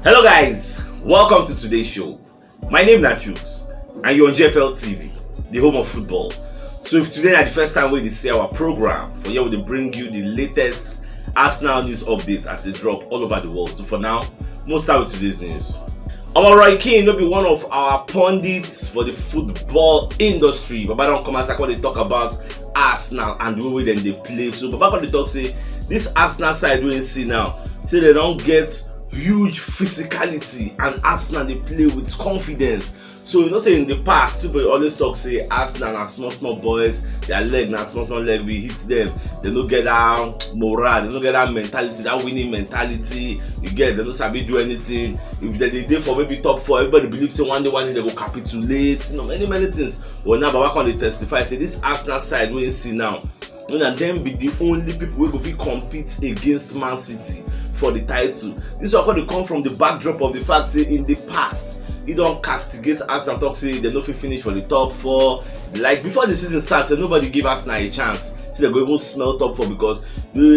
Hello guys, welcome to today's show. My name is CHUKS and you're on JFL TV, the home of football. So if today is the first time we see our program, for here we bring you the latest Arsenal news updates as they drop all over the world. So for now, we'll start with today's news. Roy Keane will be one of our pundits for the football industry. Baba don't come as I they talk about Arsenal and the way then they play. So Baba when they talk say this Arsenal side we see now, say they don't get huge physicality and Arsenal they play with confidence. So you know say in the past people always talk say Arsenal are small boys, their leg na small leg, we hit them, they don't get that morale, they don't get that mentality, that winning mentality. You get they don't sabi do anything. If they dey for maybe top 4, everybody believes say one day they go capitulate, you know, many things. But now Baba can testify say this Arsenal side we see now, you know, them be the only people who will compete against Man City for the title. This one going to come from the backdrop of the fact say in the past he don't castigate us and talk say they no fit finish for the top 4. Like before the season starts, nobody give Arsenal a chance. See they go even smell top 4 because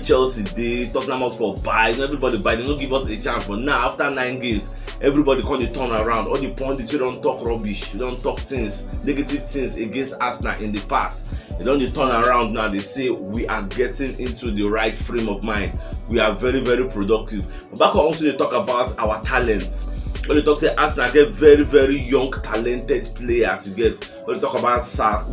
Chelsea dey, Tottenham Hotspur buy, everybody buy, they don't give us a chance. But now after 9 games, everybody come dey turn around. All the pundits we don't talk rubbish, we don't talk things, negative things against Arsenal in the past. They don't turn around now. They say we are getting into the right frame of mind. We are very productive. But back also they talk about our talents. When they talk say Arsenal get very young talented players, you get. When they talk about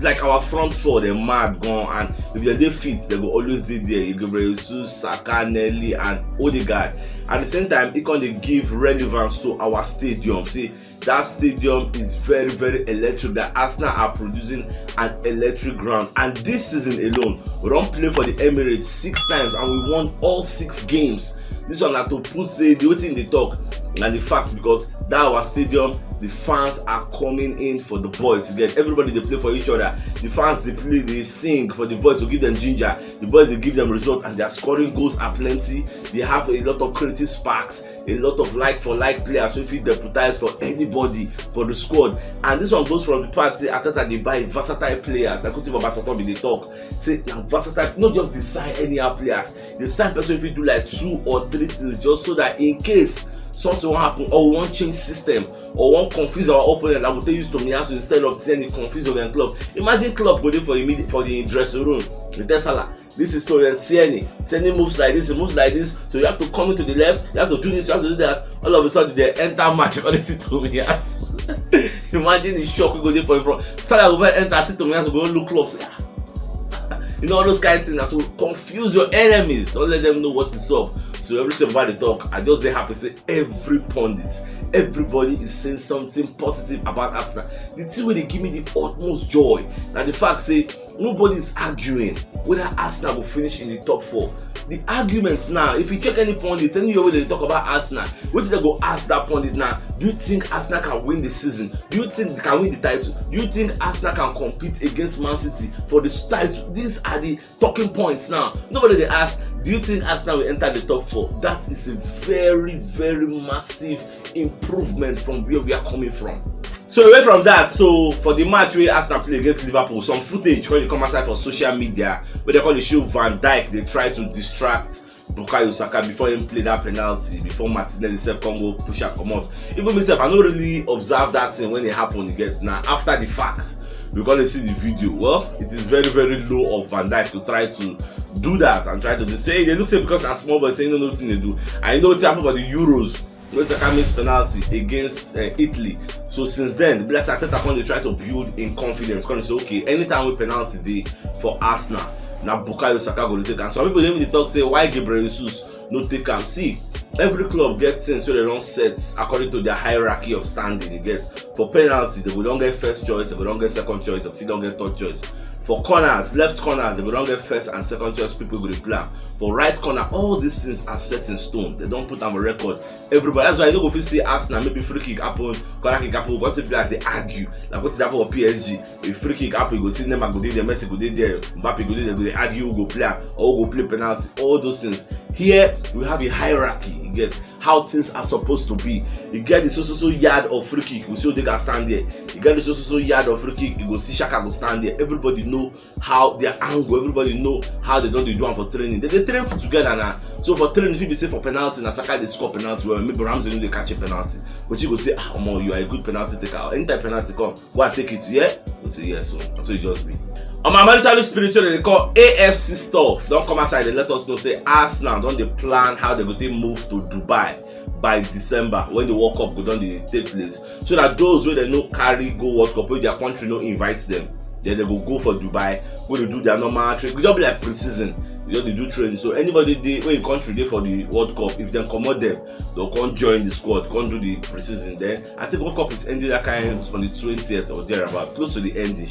like our front 4, they're mad gone, and if they fit, they will always be there. Gabriel Jesus, Saka, Nelly, and Odegaard. At the same time, it can give relevance to our stadium. See, that stadium is very electric. That Arsenal are producing an electric ground, and this season alone, we don't play for the Emirates 6 times, and we won all 6 games. This one have to put say the waiting they talk. And the fact because that our stadium, the fans are coming in for the boys. You get everybody they play for each other. The fans they play, they sing for the boys to give them ginger. The boys they give them results, and their scoring goals are plenty. They have a lot of creative sparks, a lot of like for like players. So if you deputize for anybody for the squad, and this one goes from the part say Arteta they buy versatile players. Like see for Barcelona they talk. Say now versatile, not just design any other players. They sign person if you do like 2 or 3 things just so that in case something will happen, or we want change system, or want confuse our opponent, like we tell you to Miyasu instead of saying confuse your club. Imagine club go for the dressing room. The Tesla, this is Torian Tierney moves like this, he moves like this, so you have to come into the left, you have to do this, you have to do that. All of a sudden they enter match, honestly to Miyasu. Imagine the shock we go there for in front. Salah will enter, sit to Miyasu, go look clubs. You know all those kind of things, so confuse your enemies, don't let them know what is up. So every step about the talk, I just happy to say every pundit, everybody is saying something positive about Arsenal. The thing where they give me the utmost joy, now the fact say nobody is arguing whether Arsenal will finish in the top 4. The arguments now, if you check any pundit, anywhere they talk about Arsenal, what they go ask that pundit now? Do you think Arsenal can win the season? Do you think they can win the title? Do you think Arsenal can compete against Man City for the title? These are the talking points now. Nobody they ask, do you think Arsenal will enter the top 4? That is a very massive improvement from where we are coming from. So away from that, so for the match where Arsenal play against Liverpool, some footage when they come outside for social media where they call the show Van Dijk, they try to distract Bukayo Saka before him play that penalty, before Martinelli himself come go push and come out. Even myself, I don't really observe that thing when it happened again. Now after the fact, because they see the video, well, it is very low of Van Dijk to try to do that and try to say they look say because they're small but saying no nothing they do. I know what's happened for the Euros when Saka missed penalty against Italy. So since then, the Black Arteta when they try to build in confidence, when they say okay, anytime we penalty day for Arsenal, now Bukayo Saka go to take. And some people even talk say why Gabriel Jesus no take him. See, every club gets things so they don't set according to their hierarchy of standing. You get for penalty, they will don't get first choice, they will don't get second choice, if you don't get third choice. For corners, left corners, they will don't get first and second choice, people will plan. For right corner, all these things are set in stone. They don't put them on record. Everybody, that's why you don't go feel see Arsenal, maybe free kick happen, corner kick happen, because if they argue, like what's that for PSG? If free kick happen, you go see them, go there, Messi go there, Mbappe go there, they argue, who go play, or who go play penalty, all those things. Here, we have a hierarchy, you get. how things are supposed to be. You get the so yard of free kick, you see Odega stand there. You get the so yard of free kick, you go see Xhaka go stand there. Everybody know how their angle, everybody know how they do one for training. They train together now. So for training, if you be say for penalty, na Saka they score penalty, well maybe Ramsey they catch a penalty. But you go say, you are a good penalty taker. Anytime penalty come, go and take it, yeah? You say yes, so that's what it just be. On my marital spiritual, they call AFC stuff. Don't come outside, they let us know, say Arsenal, don't they plan how they go to move to Dubai by December when the World Cup go down the take place. So that those where they no carry go World Cup, where their country no invites them, then they go for Dubai, where they do their normal training. It just be like pre-season. They do training. So anybody when in country there for the World Cup, if they commode them, they'll come join the squad, come do the pre-season. Then I think World Cup is ending that kind on the 20th or thereabout, close to the ending,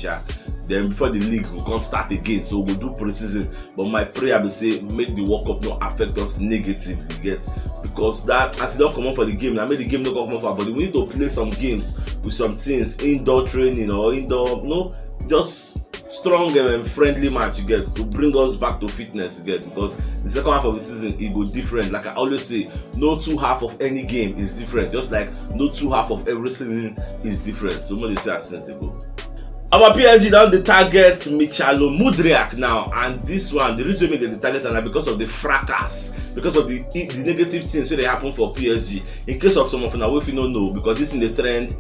then before the league will come start again, so we'll do pre-season. But my prayer will say make the World Cup not affect us negatively, get, because that as it don't come on for the game, I made the game not come on for our body. We need to play some games with some things, indoor training or indoor, just strong and friendly match, you get, to bring us back to fitness, you get, because the second half of the season it go different. Like I always say, no two half of any game is different, just like no two half of every season is different. So what they say as since they go. Our PSG down the target Michala Mudryk now, and this one, the reason we make the target now because of the fracas, because of the negative things that happen for PSG. In case of some of you if you don't know, because this is the trend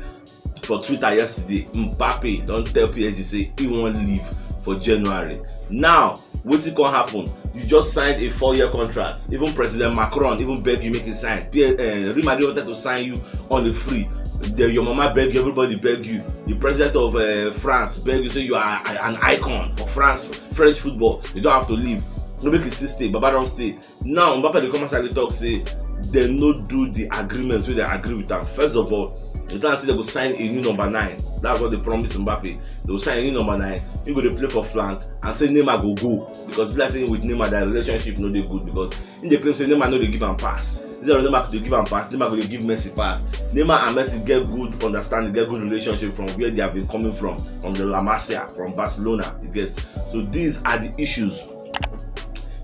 for Twitter yesterday, Mbappe don't tell PSG say he won't leave for January. Now, what's it gonna happen? You just signed a 4-year contract. Even President Macron even begged you make it sign. Real Madrid wanted to sign you on the free. Your mama begged you, everybody begged you. The president of France begged you, say you are an icon for French football. You don't have to leave. No make it still stay, Baba don't stay. Now, Mbappe they come outside the talk say they no do the agreements where they agree with them. First of all, they don't say they will sign a new number 9. That's what they promised Mbappe. They will sign a new number 9. He go to play for flank and say Neymar go. Because people are saying with Neymar that relationship no they good, because in the claim say Neymar no they give him pass. Instead of Neymar to give him pass, Neymar will give Messi pass. Neymar and Messi get good understanding, get good relationship from where they have been coming from the La Masia, from Barcelona. You get. So these are the issues.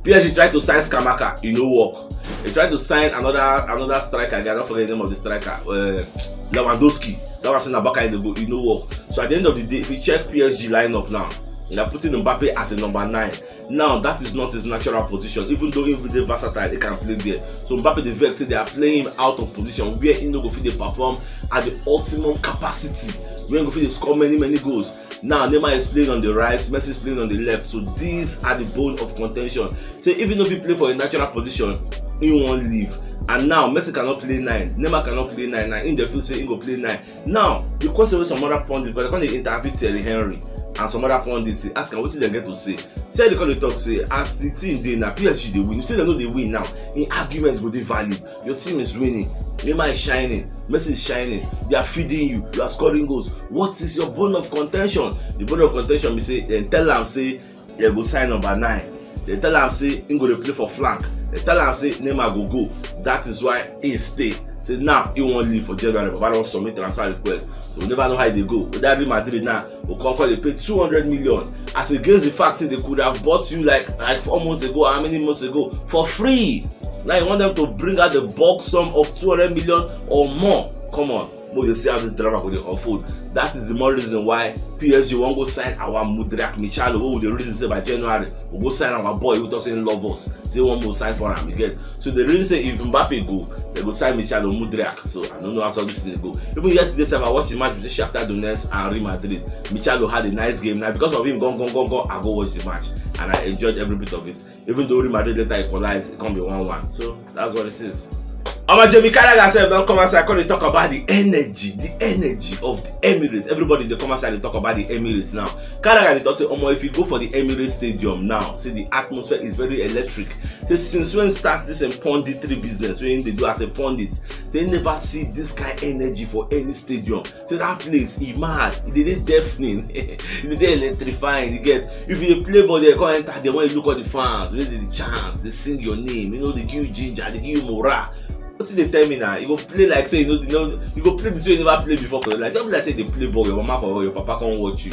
PSG tried to sign Skamaka, it no work. They tried to sign another striker. I don't forget the name of the striker. Lewandowski. That was in Abaka in the go. It no work. So at the end of the day, if you check PSG lineup now, they are putting Mbappe as a number 9. Now that is not his natural position. Even though he's very versatile, he can play there. So Mbappe the vex say they are playing him out of position where he no go fit dey perform at the optimum capacity. Where he go fit dey score many goals. Now Neymar is playing on the right, Messi is playing on the left. So these are the bone of contention. So even if he play for a natural position, he won't leave. And now Messi cannot play 9, Neymar cannot play 9. In the field say he go play 9. Now the question with some other pundits, because when they interview Thierry Henry and some other pundits say, ask them what they get to say. Say they call the talk say as the team they now PSG they win. You say they know they win now. In arguments go they valid. Your team is winning. Neymar is shining. Messi is shining. They are feeding you. You are scoring goals. What is your bone of contention? The bone of contention we say then tell them say they go sign number 9. They tell them say he go to play for flank. They tell them say Neymar go. That is why he stay. Say now he won't leave for January, but I don't submit transfer request. So we never know how they go. With that Real Madrid now, will come call they pay 200 million as against the fact that they could have bought you like 4 months ago, how many months ago, for free. Now you want them to bring out the bulk sum of 200 million or more. Come on. But you see how this drama will unfold. That is the more reason why PSG won't go sign our Mudryk Michala. What would the reason say by January? We'll go sign our boy who doesn't love us. They won't go sign for him again. So the reason say if Mbappe go, they go sign Michala Mudryk. So I don't know how this thing go. Even yesterday, I watched the match with Shakhtar Donetsk and Real Madrid. Michala had a nice game. Now because of him, go, I go watch the match and I enjoyed every bit of it. Even though Real Madrid later equalized, it can't be 1-1. So that's what it is. Jamie Carragher self don't come outside. They talk about the energy of the Emirates. Everybody they come outside, they talk about the Emirates now. Carragher they talk say, if you go for the Emirates Stadium now, see the atmosphere is very electric. Say since when starts this punditry business, when they do as a pundit, they never see this kind of energy for any stadium. Say that place, it mad, it is deafening, it is electrifying. You get if you play ball, they go enter. They want you look at the fans, really the chants, they sing your name. You know they give you ginger, they give you morale. What did they tell me now? You go play like say you go play this way you never played before for your life. Don't be like say they play ball, your mama or your papa can't watch you.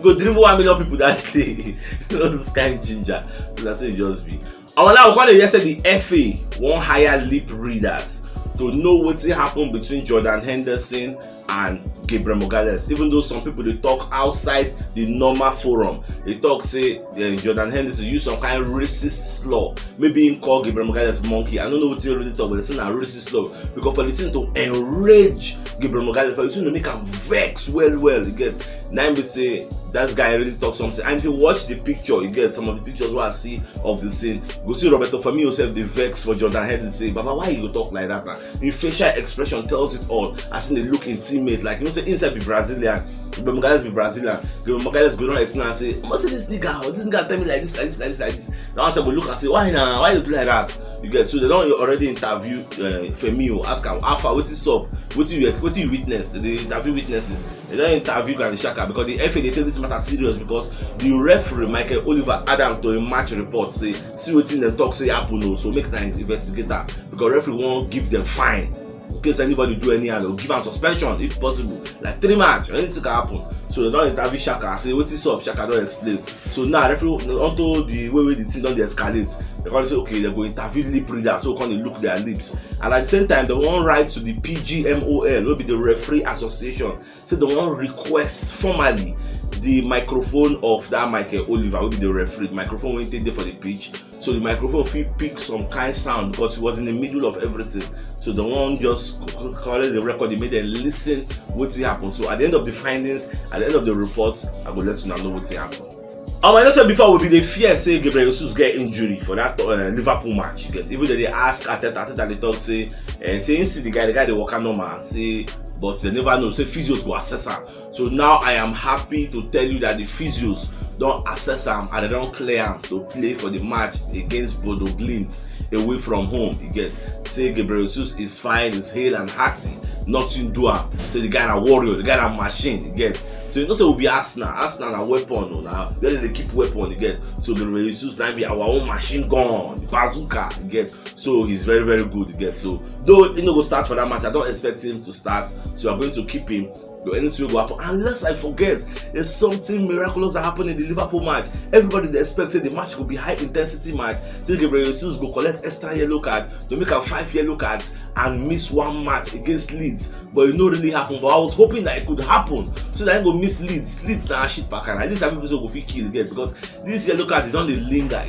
go dribble 1 million people that day. This kind of ginger. So that's it just be. And now when they said the FA won't hire lip readers to know what's happened between Jordan Henderson and Gabriel Jesus. Even though some people they talk outside the normal forum, they talk say Jordan Henderson use some kind of racist slur. Maybe he call Gabriel Jesus monkey. I don't know what he really talk, but it's not a racist slur because for the thing to enrage Gabriel Jesus, for the thing to make him vex well, you get. Now we say that guy really talk something. And if you watch the picture, you get some of the pictures what I see of the scene. You go see Roberto Firmino himself the vex for Jordan Henderson say, Baba, why you talk like that? The facial expression tells it all. As in they look intimate, like you know, say inside be Brazilian, Gabriel be Brazilian. Gabriel go down explain and say, what's this nigga? This nigga tell me like this. Now I say, we look and say, why now? Why you do like that? You get so they don't already interview Firmino, ask him Alpha, what is up? What you witness? They interview witnesses. They don't interview Granny Xhaka because the FA they take this matter serious because the referee Michael Oliver Adam to a match report say see what in the talk say happen no, so make time investigate that because referee won't give them fine. In case anybody do any other, give them suspension if possible, like 3 matches, anything can happen. So they don't interview Xhaka, say what is up, Xhaka don't explain. So now referee onto the way the thing don't escalate, they can say okay, they go interview lip readers, so can they look their lips. And at the same time, they won't write to the PGMOL, will be the referee association, so they won't request formally the microphone of that Michael Oliver, will be the referee. The microphone won't take there for the pitch. So the microphone will pick some kind of sound because he was in the middle of everything. So the one just collect the record, they made them listen what happened. So at the end of the findings, at the end of the reports, I will let you know what happened. I just said before will be the fear say Gabriel Jesus get injury for that Liverpool match. Even though they ask Arteta they talk say you see the guy they walk normal say, but they never know. Say physios go assess him. So now I am happy to tell you that the physios don't assess him and they don't clear him to play for the match against Bodo Glimt away from home. You get say Gabriel Jesus is fine, is hale and hearty, nothing do him. Say the guy a warrior, the guy a machine. You get so you know say will be Arsenal a weapon now. Where they keep weapon. You get so Gabriel Jesus now be our own machine gun, the bazooka. You get so he's very very good. You get so though he no go start for that match, I don't expect him to start. So I'm going to keep him. Anything will happen unless I forget there's something miraculous that happened in the Liverpool match. Everybody they expected the match could be high intensity match. Till Gabriel Jesus go collect extra yellow card to make a 5 yellow cards and miss 1 match against Leeds, but it no really happen. But I was hoping that it could happen so that I go miss Leeds now shit back and this time people go feel kill again because this yellow card it don't linger.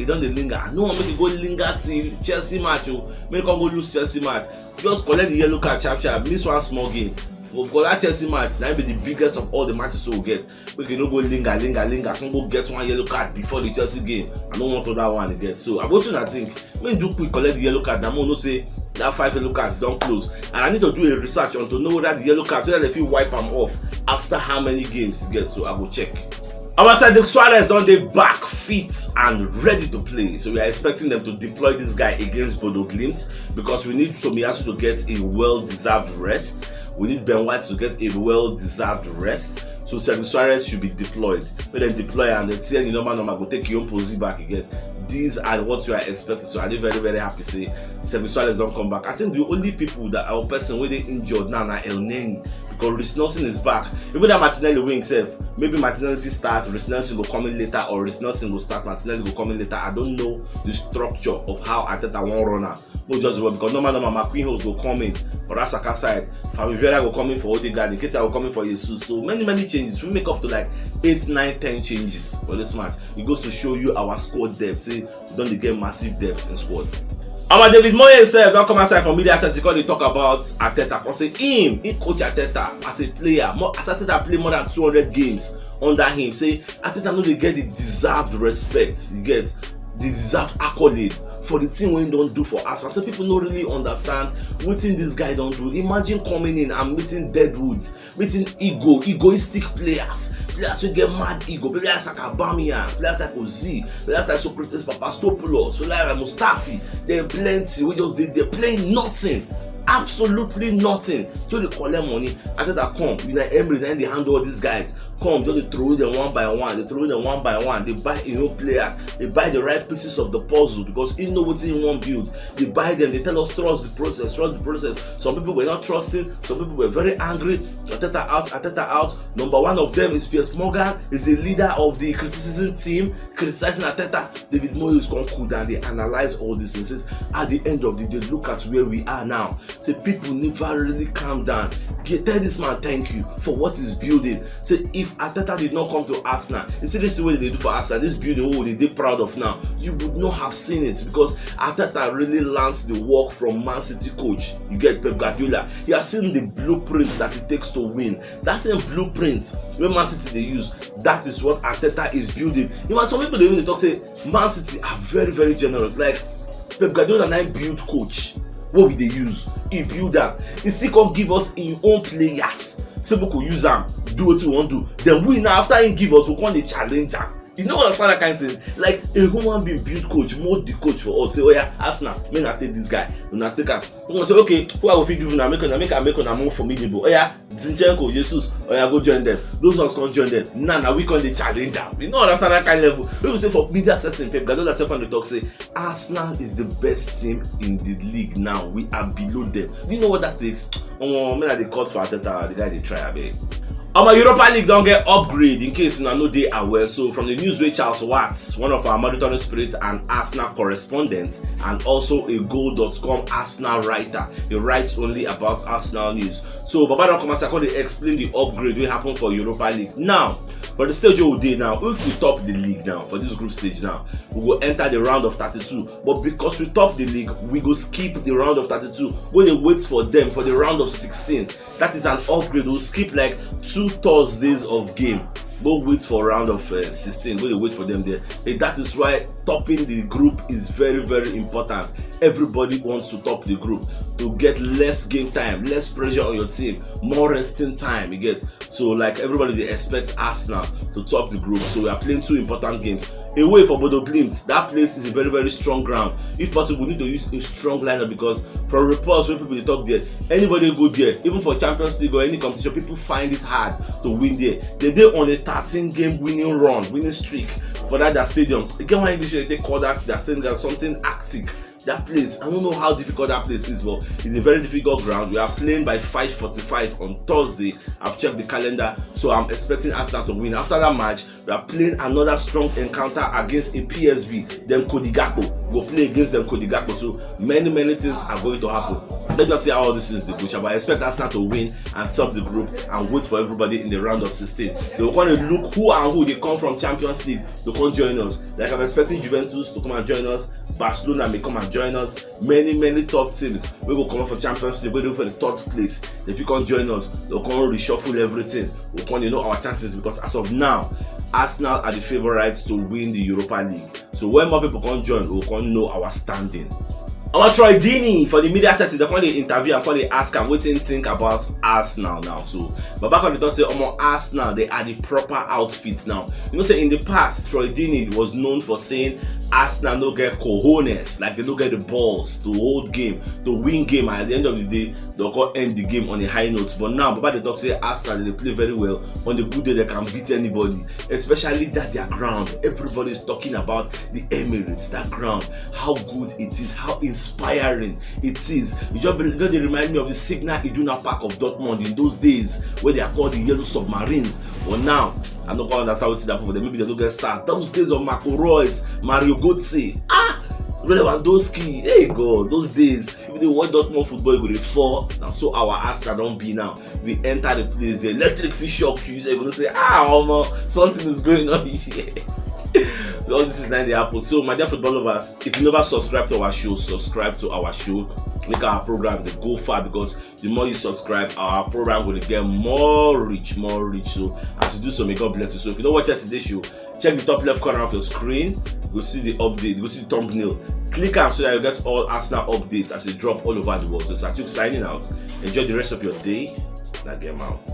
No one make it go linger till Chelsea match. Make it go lose Chelsea match. Just collect the yellow card sharp, miss 1 small game. For that Chelsea match, that will be the biggest of all the matches we'll get. We can no go linger. I can go get 1 yellow card before the Chelsea game. I don't want to that one again. So I'm going to think when do quick collect the yellow card, I'm going to say that 5 yellow cards don't close. And I need to do a research on to know whether the yellow cards, so that if you wipe them off after how many games you get. So I will check. Our side, Suarez don't they back fit and ready to play. So we are expecting them to deploy this guy against Bodo Glimt because we need Tomiyasu to get a well-deserved rest. We need Ben White to get a well-deserved rest. So Suarez should be deployed. When they deploy and they tell you normal go take your own position back again. These are what you are expecting. So I did very very happy say Suarez don't come back. I think the only people that our person where they injured now are El Neni because Reece Nelson is back. Even that Martinelli wing himself, maybe Martinelli will start, Reece Nelson will come in later, or Reece Nelson will start, Martinelli will come in later. I don't know the structure of how Arteta won't run out. But just because normal McQueen will come in for that Saka side, Fabio Vieira will come in for Odegaard, Nketiah will come in for Jesus. So many changes. We make up to like 8, 9, 10 changes for this match. It goes to show you our squad depth. See, we don't get massive depth in squad. Our David Moyes himself don't come outside from media center because they talk about Arteta. Because say he coach Arteta as a player. As Arteta play more than 200 games under him. Say Arteta no dey get the deserved respect. You get the deserved accolade for the thing when he don't do for us. And so people don't really understand what this guy don't do. Imagine coming in and meeting deadwoods, meeting egoistic players who get mad ego, players like Aubameyang, players like Ozil, players like Socrates Papastopoulos, players like Mustafi. They're plenty. They're playing nothing. Absolutely nothing. So they collect money. After that come, Emirates, then they handle all these guys. come, just they throw them one by one. They throw them one by one. They buy players. They buy the right pieces of the puzzle because you know what in one build. They buy them. They tell us trust the process. Trust the process. Some people were not trusting. Some people were very angry. Arteta out. Arteta out. Number one of them is Piers Morgan. Is the leader of the criticism team criticizing Arteta. David Moyes come cool down. They analyze all these things. At the end of the day, look at where we are now. Say people never really calm down. Tell this man thank you for what he's building. Say if Arteta did not come to Arsenal, you see this is what they do for Arsenal, this building they're proud of now, you would not have seen it because Arteta really learns the work from Man City coach. You get Pep Guardiola. He has seen the blueprints that it takes to win. That's the blueprints when Man City they use. That is what Arteta is building. You know, some people they even talk say Man City are very, very generous. Like Pep Guardiola and I build coach. What will they use? He build them. He still can't give us in own players. So we could use them, do what we want to. Then we now after he give us, we want the challenger. You know what that kind of thing? Like a human being build coach, mold the coach for us. Say, oh yeah, Arsenal, may not take this guy. We not take him. We say, okay, who I will give you now? Make a more formidable. Oh yeah, Gabriel Jesus. Oh yeah, go join them. Those ones can't join them. Nah, we can the challenger. You know that's that kind of level. We will say for media setting, Pep Guardiola self on the talk say Arsenal is the best team in the league now. We are below them. Do you know what that takes? Oh, man, the court for Arteta, the guy they try a bit. Our Europa League don't get upgrade in case you know they are well. So from the news with Charles Watts, one of our monitoring spirits and Arsenal correspondents, and also a goal.com Arsenal writer. He writes only about Arsenal news. So Baba don't come and explain the upgrade will happen for Europa League. Now, for the stage we did now, if we top the league now, for this group stage now, we will enter the round of 32. But because we top the league, we go skip the round of 32. When they wait for them for the round of 16. That is an upgrade. We'll skip like 2 Thursdays of game. Go wait for round of 16. Go wait for them there. And that is why topping the group is very, very important. Everybody wants to top the group to get less game time, less pressure on your team, more resting time. You get so like everybody they expect Arsenal to top the group. So we are playing 2 important games. Away for Bodo Glimt, that place is a very, very strong ground. If possible, we need to use a strong lineup because from reports when people they talk there, anybody go there, even for Champions League or any competition, people find it hard to win there. They on a 13-game winning streak for that stadium. Again, why English they call that stadium something Arctic. That place, I don't know how difficult that place is, but it's a very difficult ground. We are playing by 5:45 on Thursday. I've checked the calendar, so I'm expecting Arsenal to win. After that match, we are playing another strong encounter against a PSV, then Cody Gakpo. We'll play against them Cody Gakpo. So many things are going to happen. Let's just see how all this is the push. But I expect Arsenal to win and top the group and wait for everybody in the round of 16. They will want to look who and who they come from Champions League to come join us. Like I'm expecting Juventus to come and join us. Barcelona may come and join us. Many top teams we will come up for Champions League. We will for the 3rd place. If you can't join us, they'll come reshuffle everything. We'll come our chances because as of now, Arsenal are the favourites to win the Europa League. So when more people can join, we'll come know our standing. Our Troy Deeney for the media setting, they the interview and they ask and what they think about Arsenal now. So, but back on the don't say Arsenal, they are the proper outfit now. You know, say in the past, Troy Deeney was known for saying Arsenal no get cojones, like they don't get the balls to hold game, to win game, and at the end of the day, they'll go end the game on a high note. But now, Baba the talk say Arsenal they play very well. On the good day, they can beat anybody, especially that their ground. Everybody is talking about the Emirates, that ground, how good it is, how inspiring it is. You just they remind me of the Signal Iduna Park of Dortmund in those days where they are called the Yellow Submarines. But now, I don't understand what that for them. Maybe they don't get started. Those days of Marco Reus, Mario Götze, Lewandowski, hey God, those days. If they watch Dortmund football, it will fall. Now, so our Arsenal don't be now. We enter the place, the electric fish shock you. They're going to say, something is going on here. So all this is not the apple. So my dear football lovers, if you never subscribe to our show, subscribe to our show. Make our program go far because the more you subscribe, our program will get more reach. So as you do so, may God bless you. So if you don't watch yesterday's show, check the top left corner of your screen. You'll see the update. You'll see the thumbnail. Click on so that you get all Arsenal updates as they drop all over the world. So CHUKS signing out. Enjoy the rest of your day. Now get out.